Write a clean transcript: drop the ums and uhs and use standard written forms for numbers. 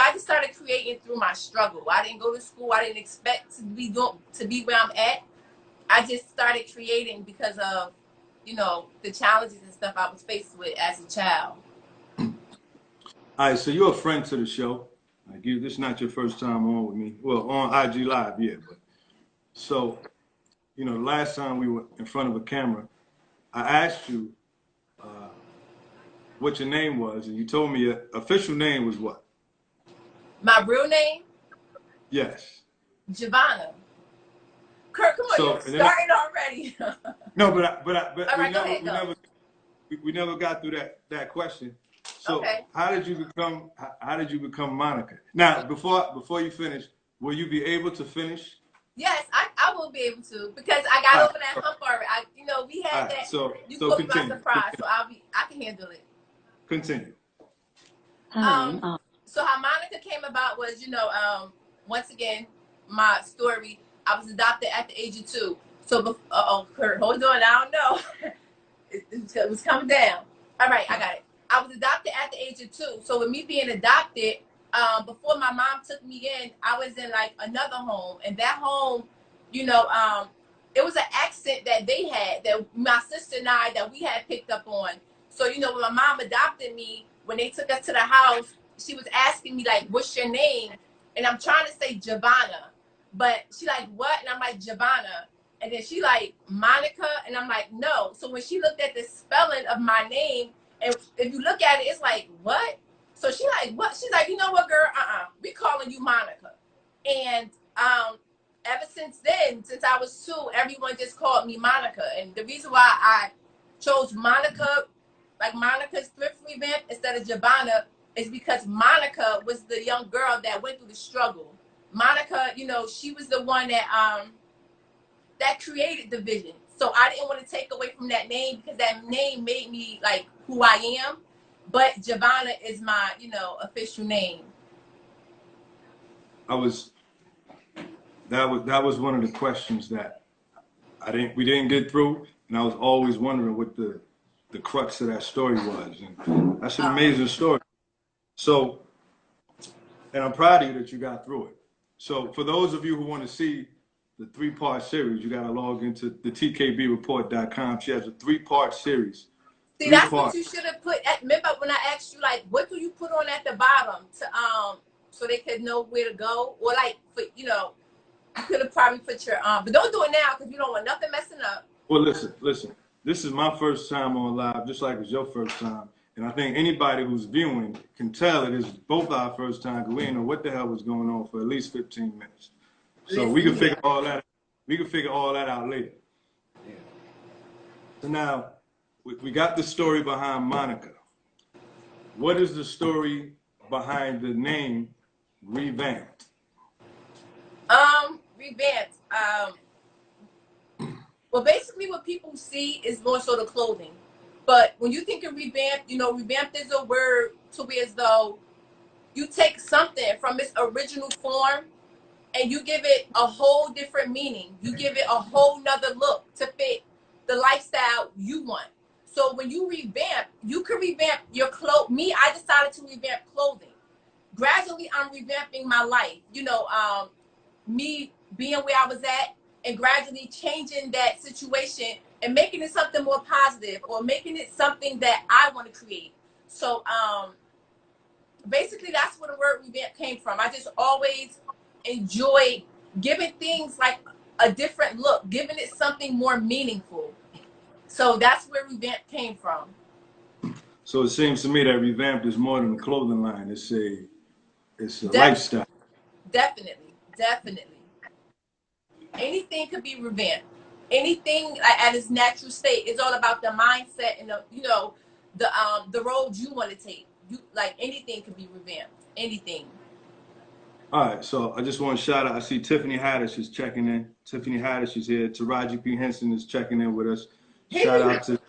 I just started creating through my struggle. I didn't go to school. I didn't expect to be where I'm at. I just started creating because of, the challenges and stuff I was faced with as a child. All right, so you're a friend to the show. Like this is not your first time on with me. Well, on IG Live, yeah. But so, the last time we were in front of a camera, I asked you what your name was, and you told me your official name was what? My real name? Yes. Giovanna. Kurt, come on, you're starting already. No, but All right, we never got through that question. So okay. How did you become Monica? Now, before you finish, will you be able to finish? Yes, I will be able to, because I got over that hump already. We had that. So caught me by surprise, so I can handle it. Continue. So how Monica came about was, once again, my story. I was adopted at the age of 2. So, Kurt, hold on, I don't know. it was coming down. All right, I got it. I was adopted at the age of 2. So with me being adopted, before my mom took me in, I was in like another home, and that home, it was an accent that they had, that my sister and I, that we had picked up on. So, when my mom adopted me, when they took us to the house, she was asking me like, "What's your name?" And I'm trying to say Giovanna, but she like, "What?" And I'm like, Giovanna. And then she like, Monica, and I'm like, no. So when she looked at the spelling of my name, and if you look at it, it's like, what? So she like, what? She's like, you know what, girl? We calling you Monica. And ever since then, since I was 2, everyone just called me Monica. And the reason why I chose Monica, like Monica's Thrift Revamp instead of Giovanna, is because Monica was the young girl that went through the struggle. Monica, she was the one that that created the vision. So I didn't want to take away from that name, because that name made me like who I am. But Giovanna is my, official name. That was one of the questions that we didn't get through, and I was always wondering what the crux of that story was. And that's an amazing story. So, and I'm proud of you that you got through it. So for those of you who want to see the 3-part series, you got to log into the Thetkbreport.com. She has a 3-part series. See, that's what you should have put. Remember when I asked you, like, what do you put on at the bottom to so they could know where to go, or like, you could have probably put your but don't do it now, because you don't want nothing messing up. Well, listen. This is my first time on live, just like it's your first time, and I think anybody who's viewing can tell it is both our first time, because we didn't know what the hell was going on for at least 15 minutes. So we can figure all that. We can figure all that out later. Yeah. So now we got the story behind Monica. What is the story behind the name Revampd? Revampd. Well, basically, what people see is more so the clothing. But when you think of revamped, revamped is a word to be as though you take something from its original form and you give it a whole different meaning. You give it a whole nother look to fit the lifestyle you want. So when you revamp, you can revamp your clothes. Me, I decided to revamp clothing. Gradually, I'm revamping my life. Me being where I was at, and gradually changing that situation and making it something more positive, or making it something that I want to create. So basically, that's where the word revamp came from. I just always enjoy giving things like a different look, giving it something more meaningful. So that's where Revamp came from. So it seems to me that Revampd is more than a clothing line. It's a lifestyle. Definitely. Anything could be revamped. Anything at its natural state. It's all about the mindset and the road you want to take. Anything could be revamped. Anything. All right, so I just want to shout out. I see Tiffany Haddish is checking in. Tiffany Haddish is here. Taraji P. Henson is checking in with us. Shout out to,